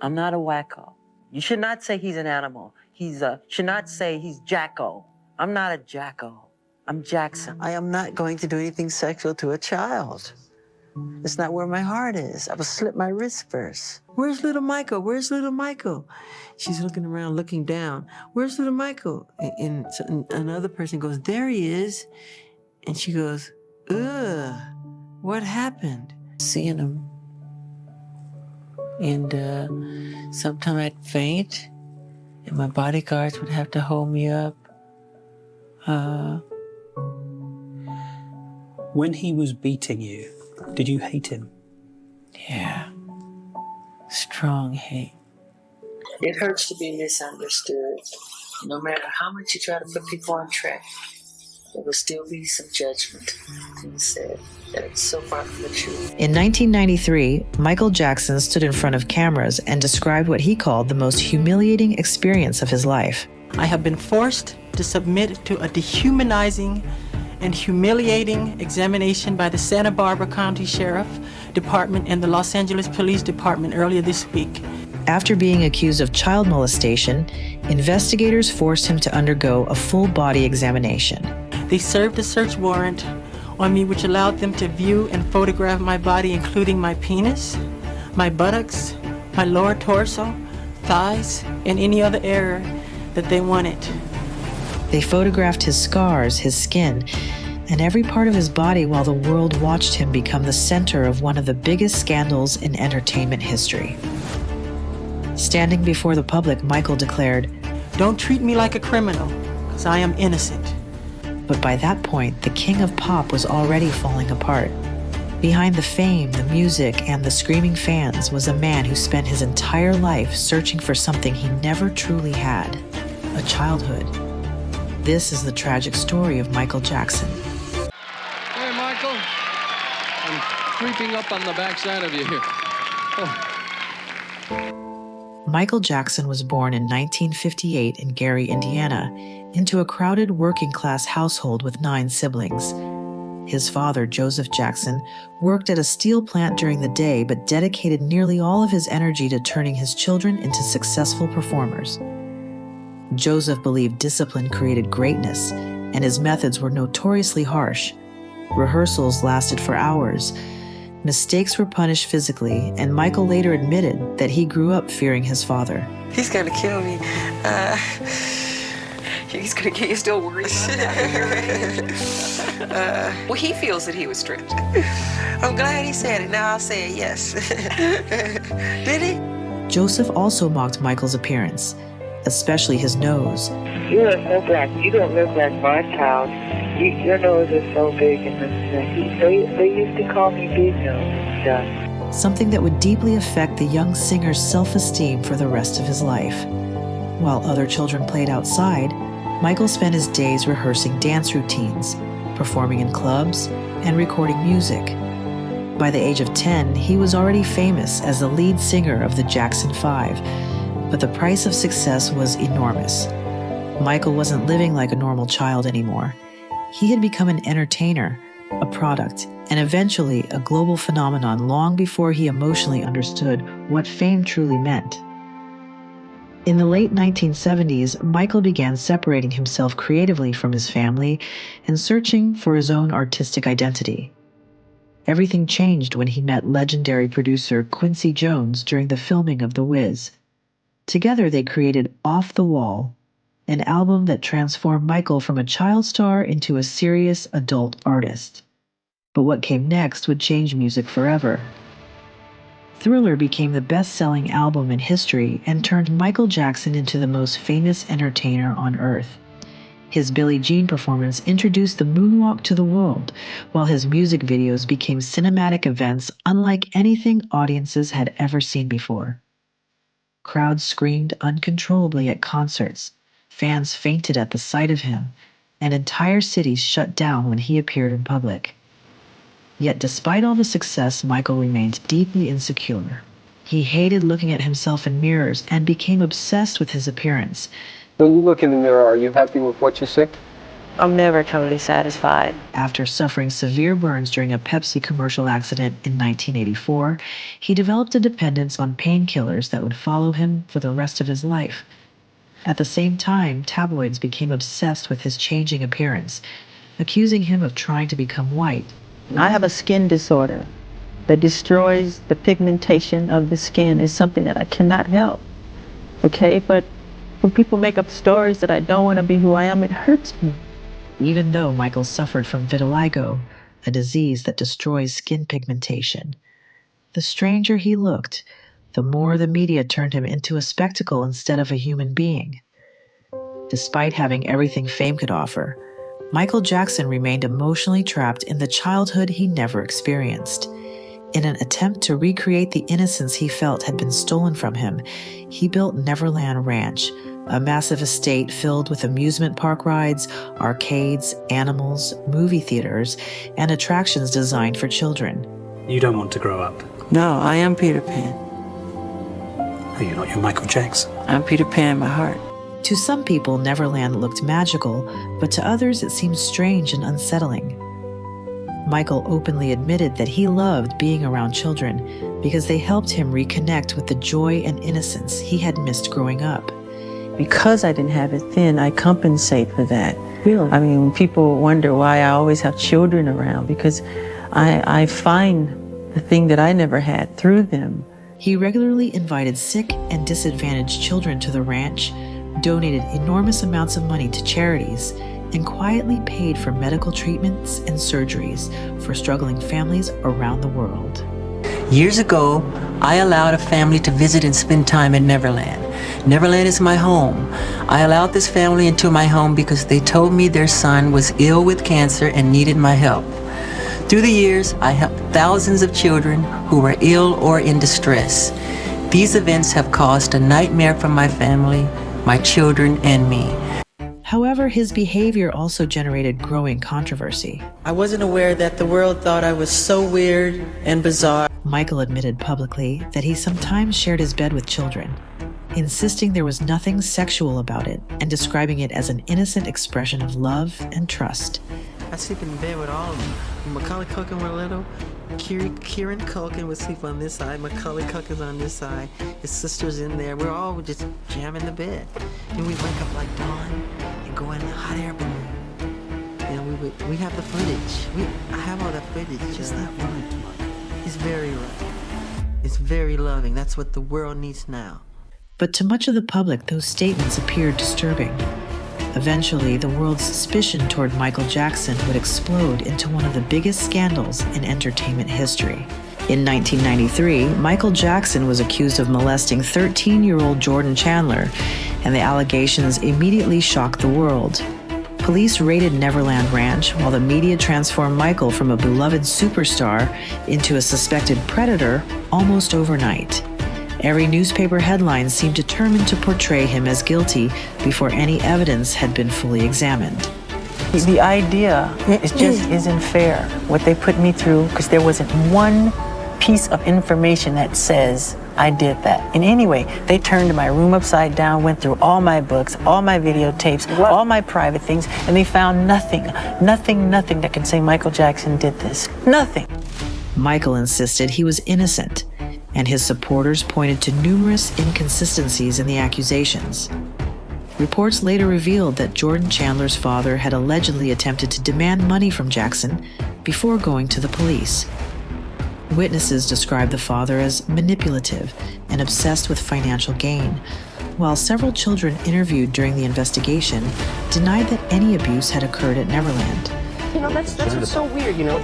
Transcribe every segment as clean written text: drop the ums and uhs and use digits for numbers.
I'm not a wacko. You should not say he's an animal. Should not say he's Jacko. I'm not a Jacko. I'm Jackson. I am not going to do anything sexual to a child. It's not where my heart is. I will slit my wrist first. Where's little Michael? Where's little Michael? She's looking around, looking down. Where's little Michael? And another person goes, there he is. And she goes, ugh, what happened? Seeing him. And sometimes I'd faint, and my bodyguards would have to hold me up. When he was beating you, did you hate him? Yeah. Strong hate. It hurts to be misunderstood. No matter how much you try to put people on track, there will still be some judgment. He said that it's so far from the truth. In 1993, Michael Jackson stood in front of cameras and described what he called the most humiliating experience of his life. I have been forced to submit to a dehumanizing and humiliating examination by the Santa Barbara County Sheriff Department and the Los Angeles Police Department earlier this week. After being accused of child molestation, investigators forced him to undergo a full-body examination. They served a search warrant on me which allowed them to view and photograph my body, including my penis, my buttocks, my lower torso, thighs, and any other area that they wanted. They photographed his scars, his skin, and every part of his body while the world watched him become the center of one of the biggest scandals in entertainment history. Standing before the public, Michael declared, "Don't treat me like a criminal, because I am innocent." But by that point, the king of pop was already falling apart. Behind the fame, the music, and the screaming fans was a man who spent his entire life searching for something he never truly had, a childhood. This is the tragic story of Michael Jackson. Hey, Michael. I'm creeping up on the backside of you here. Oh. Michael Jackson was born in 1958 in Gary, Indiana, into a crowded working-class household with 9 siblings. His father, Joseph Jackson, worked at a steel plant during the day but dedicated nearly all of his energy to turning his children into successful performers. Joseph believed discipline created greatness, and his methods were notoriously harsh. Rehearsals lasted for hours. Mistakes were punished physically, and Michael later admitted that he grew up fearing his father. He's gonna kill me. He's gonna get you still worried about that. Well, he feels that he was stripped. I'm glad he said it. Now I'll say it, yes. Did he? Joseph also mocked Michael's appearance, especially his nose. You look so black. You don't look like my child. Your nose is so big and this thing. They used to call me Big Nose and stuff. Something that would deeply affect the young singer's self-esteem for the rest of his life. While other children played outside, Michael spent his days rehearsing dance routines, performing in clubs, and recording music. By the age of 10, he was already famous as the lead singer of the Jackson 5, but the price of success was enormous. Michael wasn't living like a normal child anymore. He had become an entertainer, a product, and eventually a global phenomenon long before he emotionally understood what fame truly meant. In the late 1970s, Michael began separating himself creatively from his family and searching for his own artistic identity. Everything changed when he met legendary producer Quincy Jones during the filming of The Wiz. Together they created Off the Wall, an album that transformed Michael from a child star into a serious adult artist. But what came next would change music forever. Thriller became the best-selling album in history and turned Michael Jackson into the most famous entertainer on earth. His Billie Jean performance introduced the moonwalk to the world, while his music videos became cinematic events unlike anything audiences had ever seen before. Crowds screamed uncontrollably at concerts, fans fainted at the sight of him, and entire cities shut down when he appeared in public. Yet despite all the success, Michael remained deeply insecure. He hated looking at himself in mirrors and became obsessed with his appearance. When you look in the mirror, are you happy with what you see? I'm never totally satisfied. After suffering severe burns during a Pepsi commercial accident in 1984, he developed a dependence on painkillers that would follow him for the rest of his life. At the same time, tabloids became obsessed with his changing appearance, accusing him of trying to become white. I have a skin disorder that destroys the pigmentation of the skin. Is something that I cannot help. Okay, but when people make up stories that I don't want to be who I am, it hurts me. Even though Michael suffered from vitiligo, a disease that destroys skin pigmentation, the stranger he looked, the more the media turned him into a spectacle instead of a human being. Despite having everything fame could offer, Michael Jackson remained emotionally trapped in the childhood he never experienced. In an attempt to recreate the innocence he felt had been stolen from him, he built Neverland Ranch, a massive estate filled with amusement park rides, arcades, animals, movie theaters, and attractions designed for children. You don't want to grow up. No, I am Peter Pan. Oh, you're not your Michael Jackson. I'm Peter Pan in my heart. To some people, Neverland looked magical, but to others it seemed strange and unsettling. Michael openly admitted that he loved being around children because they helped him reconnect with the joy and innocence he had missed growing up. Because I didn't have it then, I compensate for that. Really? I mean, when people wonder why I always have children around, because I find the thing that I never had through them. He regularly invited sick and disadvantaged children to the ranch, donated enormous amounts of money to charities, and quietly paid for medical treatments and surgeries for struggling families around the world. Years ago, I allowed a family to visit and spend time in Neverland. Neverland is my home. I allowed this family into my home because they told me their son was ill with cancer and needed my help. Through the years, I helped thousands of children who were ill or in distress. These events have caused a nightmare for my family, my children, and me. However, his behavior also generated growing controversy. I wasn't aware that the world thought I was so weird and bizarre. Michael admitted publicly that he sometimes shared his bed with children, insisting there was nothing sexual about it and describing it as an innocent expression of love and trust. I sleep in bed with all of them. When Macaulay Culkin were little, Kieran Culkin would sleep on this side, Macaulay Culkin's on this side, his sister's in there. We're all just jamming the bed. And we'd wake up like dawn and go in the hot air balloon. And we have the footage. I have all that footage. Just that right. It's very right. It's very loving. That's what the world needs now. But to much of the public, those statements appeared disturbing. Eventually, the world's suspicion toward Michael Jackson would explode into one of the biggest scandals in entertainment history. In 1993, Michael Jackson was accused of molesting 13-year-old Jordan Chandler, and the allegations immediately shocked the world. Police raided Neverland Ranch while the media transformed Michael from a beloved superstar into a suspected predator almost overnight. Every newspaper headline seemed determined to portray him as guilty before any evidence had been fully examined. The idea isn't fair, what they put me through, because there wasn't one piece of information that says I did that. In any way, they turned my room upside down, went through all my books, all my videotapes, all my private things, and they found nothing that can say Michael Jackson did this. Nothing. Michael insisted he was innocent, and his supporters pointed to numerous inconsistencies in the accusations. Reports later revealed that Jordan Chandler's father had allegedly attempted to demand money from Jackson before going to the police. Witnesses described the father as manipulative and obsessed with financial gain, while several children interviewed during the investigation denied that any abuse had occurred at Neverland. You know, that's what's so weird, you know.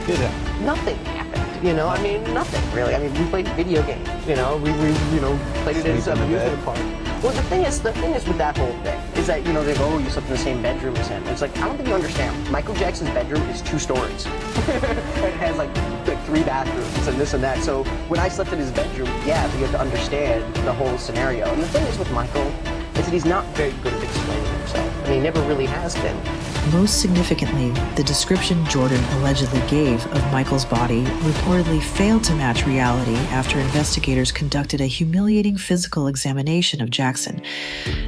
Nothing happened, you know. I mean, nothing really. I mean, we played video games, you know. We played it as an amusement park. Well, the thing is with that whole thing is that, you know, they go, oh, you slept in the same bedroom as him. It's like, I don't think you understand. Michael Jackson's bedroom is 2 stories. It has like 3 bathrooms and this and that. So when I slept in his bedroom, yeah, we have to understand the whole scenario. And the thing is with Michael is that he's not very good at explaining himself. And he never really has been. Most significantly, the description Jordan allegedly gave of Michael's body reportedly failed to match reality after investigators conducted a humiliating physical examination of Jackson.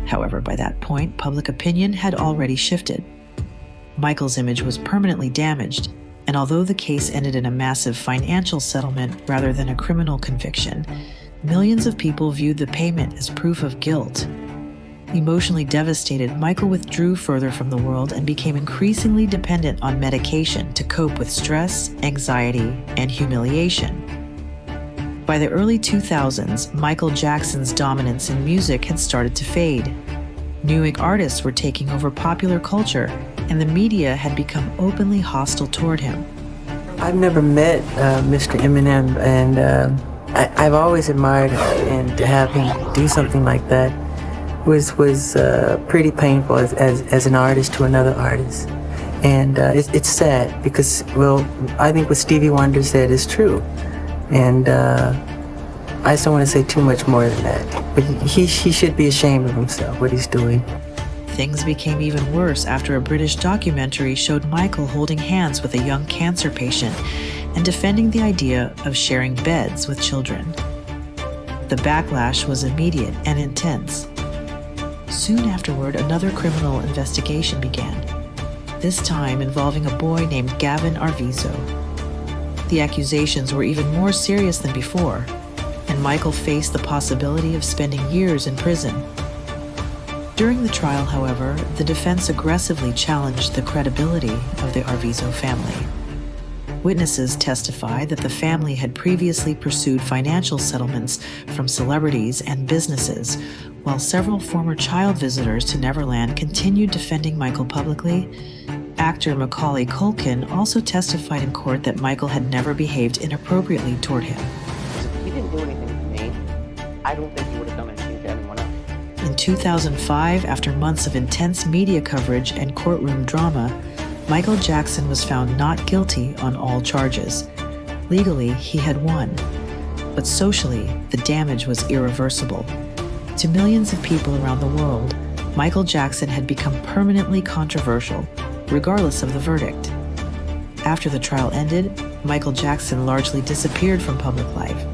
However, by that point, public opinion had already shifted. Michael's image was permanently damaged, and although the case ended in a massive financial settlement rather than a criminal conviction, millions of people viewed the payment as proof of guilt. Emotionally devastated, Michael withdrew further from the world and became increasingly dependent on medication to cope with stress, anxiety, and humiliation. By the early 2000s, Michael Jackson's dominance in music had started to fade. New artists were taking over popular culture, and the media had become openly hostile toward him. I've never met Mr. Eminem, and I've always admired him, and to have him do something like that was pretty painful as an artist to another artist. And it's sad because, well, I think what Stevie Wonder said is true. And I just don't want to say too much more than that. But he should be ashamed of himself, what he's doing. Things became even worse after a British documentary showed Michael holding hands with a young cancer patient and defending the idea of sharing beds with children. The backlash was immediate and intense. Soon afterward, another criminal investigation began, this time involving a boy named Gavin Arvizo. The accusations were even more serious than before, and Michael faced the possibility of spending years in prison. During the trial, however, the defense aggressively challenged the credibility of the Arvizo family. Witnesses testified that the family had previously pursued financial settlements from celebrities and businesses, while several former child visitors to Neverland continued defending Michael publicly. Actor Macaulay Culkin also testified in court that Michael had never behaved inappropriately toward him. He didn't do anything to me. I don't think he would have done anything to anyone else. In 2005, after months of intense media coverage and courtroom drama, Michael Jackson was found not guilty on all charges. Legally, he had won. But socially, the damage was irreversible. To millions of people around the world, Michael Jackson had become permanently controversial, regardless of the verdict. After the trial ended, Michael Jackson largely disappeared from public life.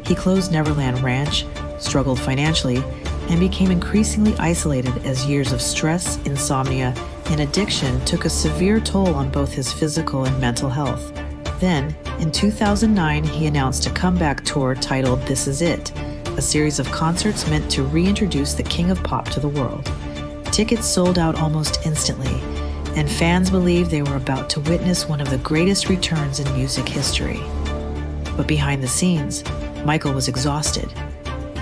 He closed Neverland Ranch, struggled financially, and became increasingly isolated as years of stress, insomnia, and addiction took a severe toll on both his physical and mental health. Then, in 2009, he announced a comeback tour titled This Is It, a series of concerts meant to reintroduce the King of Pop to the world. Tickets sold out almost instantly, and fans believed they were about to witness one of the greatest returns in music history. But behind the scenes, Michael was exhausted.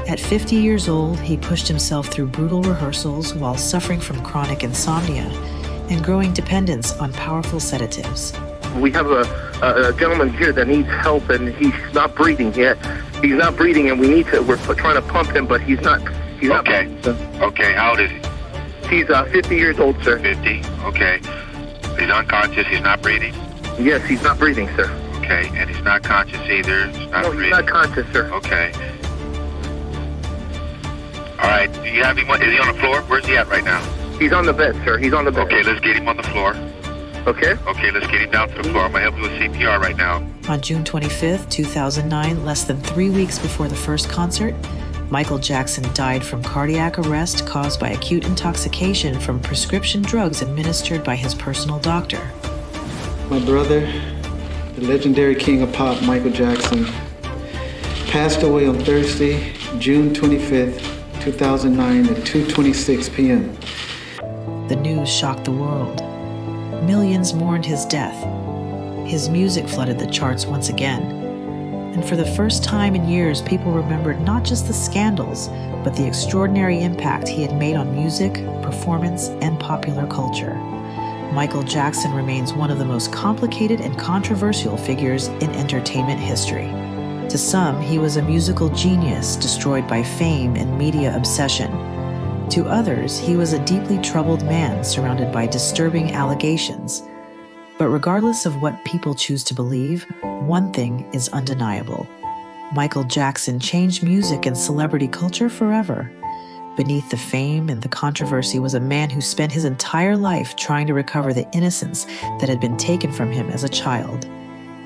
At 50 years old, he pushed himself through brutal rehearsals while suffering from chronic insomnia and growing dependence on powerful sedatives. We have a gentleman here that needs help, and he's not breathing yet. He's not breathing, and we're trying to pump him, but he's not. Okay. Okay, how old is he? He's 50 years old, sir. 50, okay. He's unconscious, he's not breathing? Yes, he's not breathing, sir. Okay, and he's not conscious either? No, he's not conscious, sir. Okay. All right, do you have him? Is he on the floor? Where's he at right now? He's on the bed, sir. He's on the bed. Okay, let's get him on the floor. Okay. Okay, let's get him down to the floor. I'm going to help you with CPR right now. On June 25, 2009, less than 3 weeks before the first concert, Michael Jackson died from cardiac arrest caused by acute intoxication from prescription drugs administered by his personal doctor. My brother, the legendary king of pop, Michael Jackson, passed away on Thursday, June 25th, 2009 at 2:26 p.m. The news shocked the world. Millions mourned his death. His music flooded the charts once again. And for the first time in years, people remembered not just the scandals, but the extraordinary impact he had made on music, performance, and popular culture. Michael Jackson remains one of the most complicated and controversial figures in entertainment history. To some, he was a musical genius destroyed by fame and media obsession. To others, he was a deeply troubled man surrounded by disturbing allegations. But regardless of what people choose to believe, one thing is undeniable. Michael Jackson changed music and celebrity culture forever. Beneath the fame and the controversy was a man who spent his entire life trying to recover the innocence that had been taken from him as a child.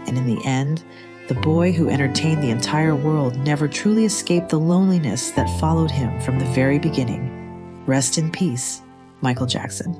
And in the end, the boy who entertained the entire world never truly escaped the loneliness that followed him from the very beginning. Rest in peace, Michael Jackson.